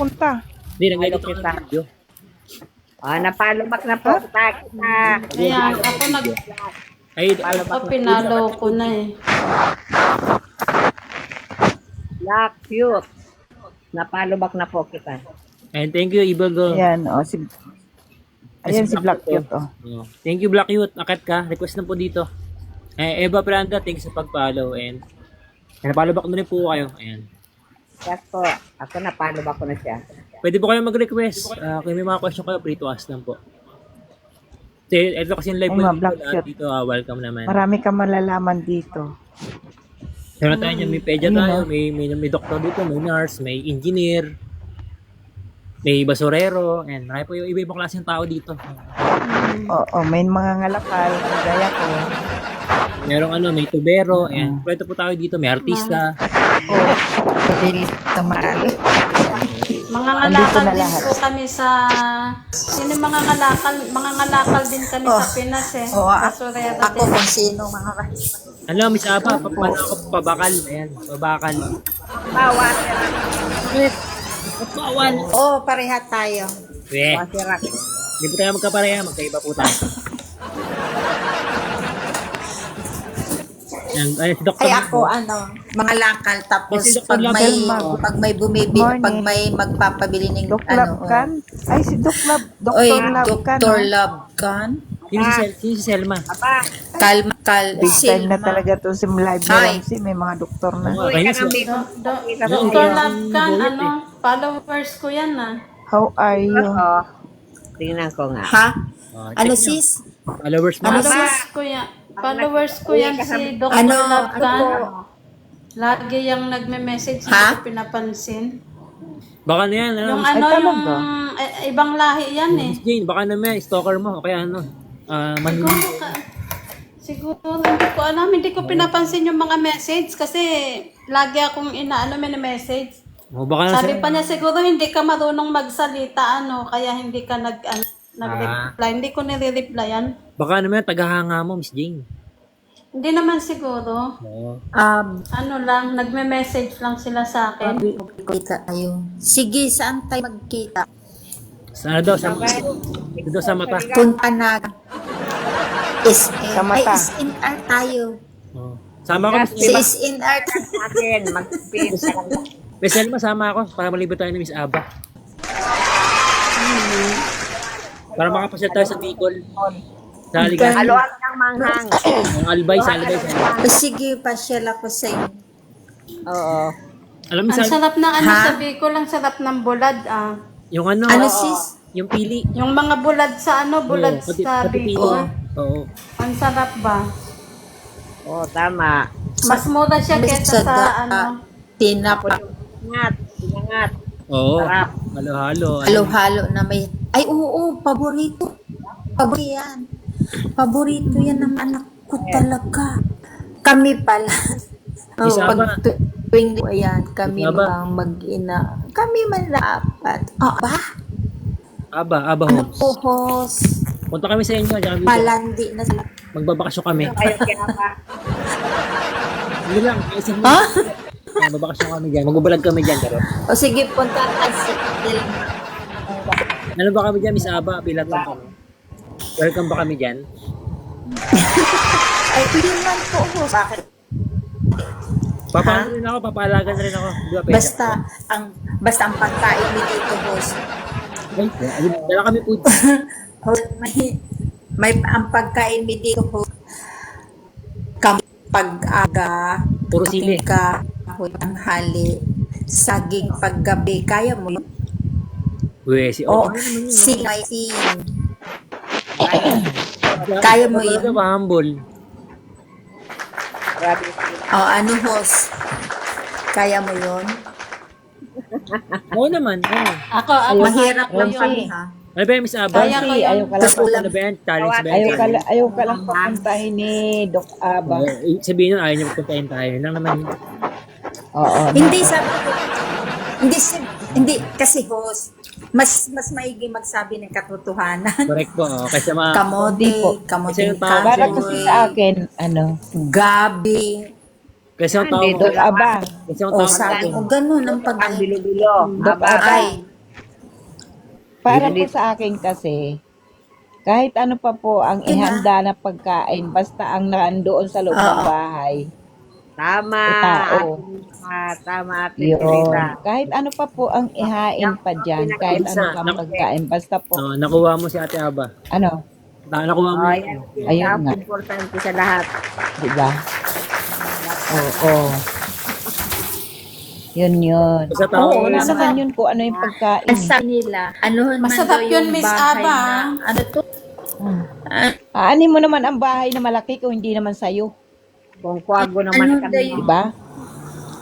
pumunta? Hindi, nag-edit ako ng video. Napalo back na po. Kita. Ayan, Ay, pinalo ko na eh. Black cute. Napalo back na po kita. and thank you, Evil Girl. Ayan, ayan si Black Cute, oh. Oh. Thank you, Black Youth. Akat ka. Request na po dito. Eva Pranda, thank you sa pag-follow. And napalo back na rin po kayo. Ayan. Yes po. Ako napalo back ko na siya. Pwede po kayo mag-request. Kung may mga question kayo, free to ask lang po. Ito kasi yung live Ay, po mga Black dito. Youth. Dito, welcome naman. Marami ka malalaman dito. Meron tayo dyan, may pedya Ayun, tayo, oh. may doktor dito, may nurse, may engineer, may basurero, and marami po yung iba-ibang klaseng tao dito. Oo, may mga ngalakal, gaya ko. Merong may tubero, and pwede po tayo dito, may artista. Pwede tamaan. Mga Andito ngalakal na din lahat. po kami sa... Sino mga ngalakal din kami sa Pinas eh. Basurera Ako din. kung sino mga Ano, Miss Apa, paano ako pabakal? Ayan, pabakal. Bawa. Bawal! pareha tayo. Wasirak. Hindi po tayo magkapareha, magkaiba po tayo. Ay, si Dr. Ay ako mga lakal tapos Kasi Dr. pag may Label, pag may bumibili, Morning. pag may magpapabili ng Doc Labkan? Ay, si Doc Oy, Dr. Labkan. Dr. Labkan. Sino si Selma? Aba. Big time na Silma. talaga to si live Hi. lang si may mga doktor na. Oo, kaya si... Dr. Labkan, followers ko yan ah. How are you? Oo. Tingnan ko nga. Ha? Ano check nyo. sis? Followers mo. Ano Followers ko yan. Followers ko yan si Dr. Ano? Labkan. Lagi yung nagme-message, hindi Ha? ko pinapansin. Baka na yan, Yung Ay, talaga? ibang lahi yan eh. Miss Jane, baka naman, stalker mo, o kaya manili. Siguro, siguro hindi ko alam, hindi ko pinapansin yung mga message kasi lagi akong message. O baka na Sabi pa niya siguro hindi ka marunong magsalita kaya hindi ka nag-reply. Hindi ko nire-replyan. Baka naman, tagahanga mo, Miss Jane. Hindi naman siguro. Oo. Nagme-message lang sila sa akin. Kita tayo. Sige, saan tayo magkita? Sana daw, dito sa mata. Punta na. Sa mata. SNR tayo. Oo. Sama ko, Si SNR. Atin. Mag-pin. Miss Selma, sama ako para malibot tayo ni Miss Aba. Para makapasyal tayo sa Bicol. Sa Aligan. Haluan ng manghang. Ang Albay, sa Albay. Sige, pasyal ako sa inyo. Oo. Alam mo, Ang sarap ng Ha? sa Bicol, ang sarap ng bulad yung Ano sis? yung pili. Yung mga bulad sa bulad Oo, sa pati pili. Bicol. Oo. Ang sarap ba? Oo, tama. Mas mura siya kesa sa Tinapos. Ingat. Ingat. Oo. Sarap. Halo-halo. Halo-halo na may... Ay, oo, paborito. Paborito yan. Paborito yan ng anak ko talaga. Kami pala. Isa pag ba? tuwing ayan, kami Isa ba? mga mag-ina. Kami man dapat. Aba, Ano host. po, host? Punta kami sa inyo, diyan kami. Palandi na sila. Magbabakasyon kami. Ayaw kaya pa. Hindi lang, isang Ha? magbabakasyon kami diyan. Magbabalag kami diyan, pero. O sige, punta tayo sa Ano ba kami diyan, Miss Aba? Pilat lang kami. Welcome ba kami diyan? Ay, yun man po, host. Bakit? Papaano rin ako, papaalagan na rin ako. Di ba, pwede Basta ang pagkain ni dito, host. ako? Ay, dala kami po. Host, may ang pagkain ni dito, host. Pag-aga, Puro sili. ka, ang hali, saging paggabi, kaya mo yun? Uwe, si O, okay naman yun. sing. Kaya mo yun? Talaga ba, humble? O, ano, host? Kaya mo yun? Oo naman, oo. Ako, Mahirap lang Rosie. kami, ha? Ano ba yan, Miss Aba? Kaya ko Kasi yan. ayaw ka lang, Tapos ulam. Ano ba yan? Challenge ba yan? ayaw ka lang papuntahin ni Doc Aba. Sabihin nun, ayaw niyo magpuntahin tayo. Yun lang naman yun. Oo. Hindi, sabi ko, hindi, kasi host, mas maigi magsabi ng katotohanan. Correct po. Oh. Kasi mga... Kamote, po. kamote Kasi yung tao- Para kasi sa akin, gabi, Kasi yung tao... Doc Aba. Kasi yung o tao... saging, o ganun ang Ang pag bilo-bilo. Doc Aba. ay, Para po sa akin kasi, kahit ano pa po ang ihanda na pagkain, basta ang nandoon sa loob ng bahay, Tama. tao. Tama, Ate Yun. Teresa. Kahit ano pa po ang ihain pa dyan, kahit ano pang pagkain, basta po, Nakuha mo si Ate Aba. ano, Nakuha mo. Oh, yan. Ayun nga. Importante sa lahat. di ba? Oo. Yun. Sa tao, Oo, wala sa- naman yun kung ano yung pagkain. Sa nila, ano man Masarap daw yun, yung Miss bahay Aba. na, ano to? Aanin mo naman ang bahay na malaki kung hindi naman sa'yo. Kung kwago naman Ano kami. daw Di ba?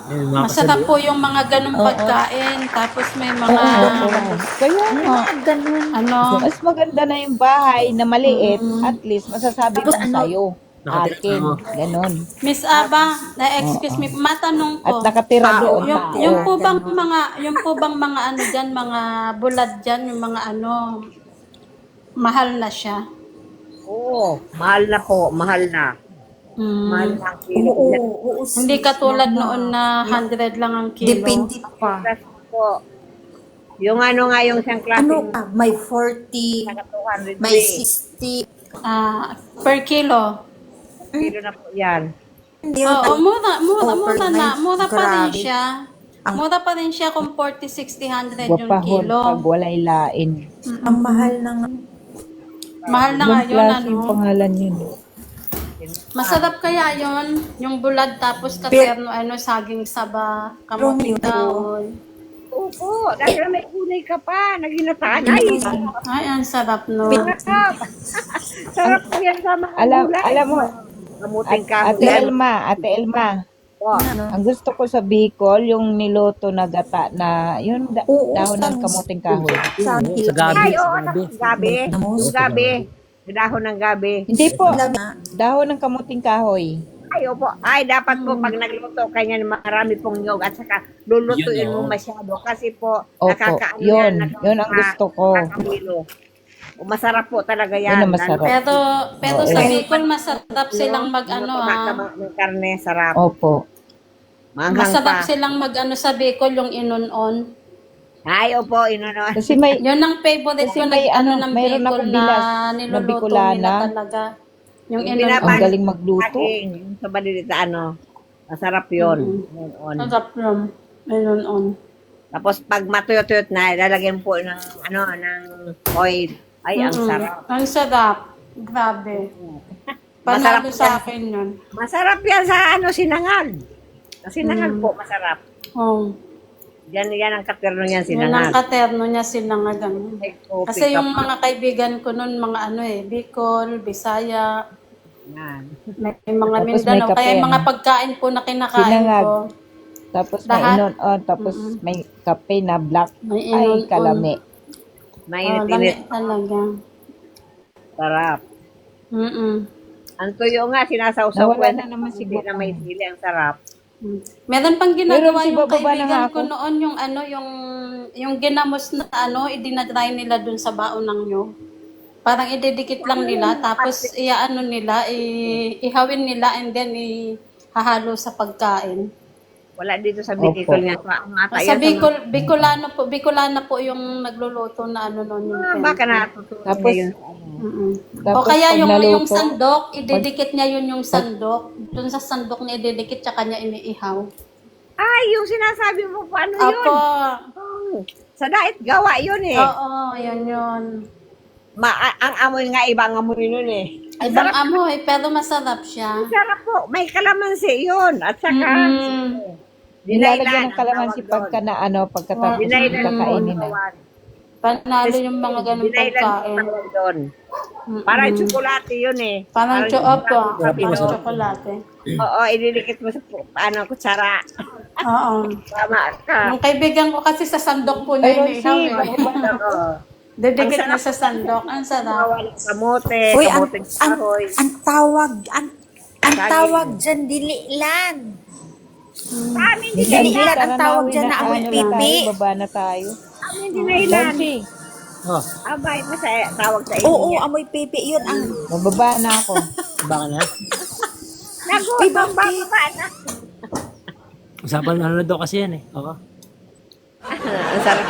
Ayun, mga Masarap kasabi- po yung mga ganong pagkain. Tapos may mga, Kaya nga. Ganun. ano, Mas maganda na yung bahay na maliit, at least masasabi ko sa'yo. Akin. Ganon. Miss Aba, excuse me, matanong At ko. nakatira doon. Yung po bang mga ano diyan, mga bulad diyan, yung mga ano, mahal na siya. Oo, mahal na po, mahal na. Mahal na ang kilo. Oo, Hindi katulad noon na 100 lang ang kilo. depende pa. Plus po, yung ano nga yung siyang klase, Ano ka, may 40, 200 may 60. Per kilo. kilo na po yan. Hindi Oo, mura overnight. mura pa rin Grabe. siya. Mura pa rin siya kung 40, 60, 100 yung Wapahon kilo. pag walay lain. Ang mahal na nga. Mahal na Yung nga yun, klase yung ano. pangalan yun. Masarap kaya yun, yung bulad tapos katerno, ano, saging saba, kamuting kahoy. Opo, dahil may kulay ka pa, naginataan. Ay, Ay, ang sarap no. sarap. Sarap po yan sa mga gulay. Alam mo, Kamuting Ate Elma, po. ang gusto ko sa Bicol, yung niloto na gata na, yun, Oo, dahon ng sa- kamuting kahoy. Sa gabi. Ay, Sa oo, gabi. gabi. Yung gabi. Yung dahon ng gabi. Hindi po, Na, dahon ng kamuting kahoy. Ay, opo. Ay, dapat po pag nagluto ka niyan, marami pong nyog at saka lulutuin mo masyado kasi po Opo, nakakaano yun yan, ang gusto ko. nakakahilo. O, masarap po talaga Yun yan. ang masarap. Pero sa Bicol, masarap silang mag-ano Ng karne, sarap. Opo. Manghang Masarap pa. silang mag-ano sa Bicol, yung inunon. Ay, opo, inono. Kasi may, Yun ang favorite Kasi ko may ng ano, mayroon Bicol akong na bilas na niluluto Bicolana. nila talaga. Yung Yung inunon. ang galing magluto. Saging, yung sa balilita, ano, masarap yun. Yun. Sarap yun. Inunon. Tapos pag matuyot-tuyot na, lalagyan po ng, ano, ng oil. Ay, ang sarap. Ang sarap. Grabe. Masarap Panalo sa yan. akin yun. Masarap yan sa, ano, sinangag. Sa sinangag po, masarap. Oh. Yan ang katerno niyan, Yun ang sinangag. katerno niya sinangagan. May kopi Kasi ka yung pa. mga kaibigan ko nun, mga ano Bicol, Bisaya, Yan. may mga Tapos may Mindanao. kape, Kaya yung mga ano? pagkain po na kinakain Sinangag. ko, Tapos may Lahat. inon, tapos may kape na black. may Ay, inunon. kalami. Mainit-init. Lami talaga. Sarap. Mm-mm. Ang tuyo nga, sinasawsaw ko. Nawala na naman Hindi siguro. na may sili, ang sarap. Meron pang ginagawa Meron si yung bababa na nga kaibigan ako. ko noon, yung ano, yung ginamos na ano, idinadry nila dun sa baon ng nyog. Parang ididikit lang nila, tapos iaano nila, ihawin nila, and then ihahalo sa pagkain. Wala dito sa Opo. Bicol niya. Ang ata Sa yan Bicol, Bicolana po yung nagluluto na ano noon yung mga baka natutunan Tapos, niya yun. O Tapos kaya pag yung naluto, sandok, ididikit niya yun yung sandok. Doon sa sandok niya ididikit, tsaka niya iniihaw. Ay, yung sinasabi mo, paano yun? Opo. Oh, sa daet gawa yun eh. Oo, yun. Ang amoy nga, ibang amoy nun eh. Ibang amoy, pero masarap siya. Sarap po. May kalamansi yun. At saka, nilalagyan ng kalamansi pagka na ano, pagkatapos Dinailan kakainin na. Panalo yung mga ganung Dinailan pagkain. tawag doon. Parang tsokolate yun eh. Parang Parang parang tsokolate. Oo, ididikit mo sa kutsara. Oo. Tama ka. Yung kaibigan ko kasi sa sandok po niya iniihaw eh. Oo. Didikit na sa sandok. Ang sarap. Bawal kamote, Uy, ang, kamote ang, kahoy. ang tawag, ang tawag dyan, dililan. Amin, di Dililan ang tawag dyan na amoy pipi. Baba na tayo. Amin, di na ilan. Bonsi, Oh, Abay, masaya tawag sa inyo. Oo, amoy pipi. Yun ang, mababa na ako. baka na. Nagutom ba na? Usapan ano na daw kasi yan eh. Oo. Ang sarap.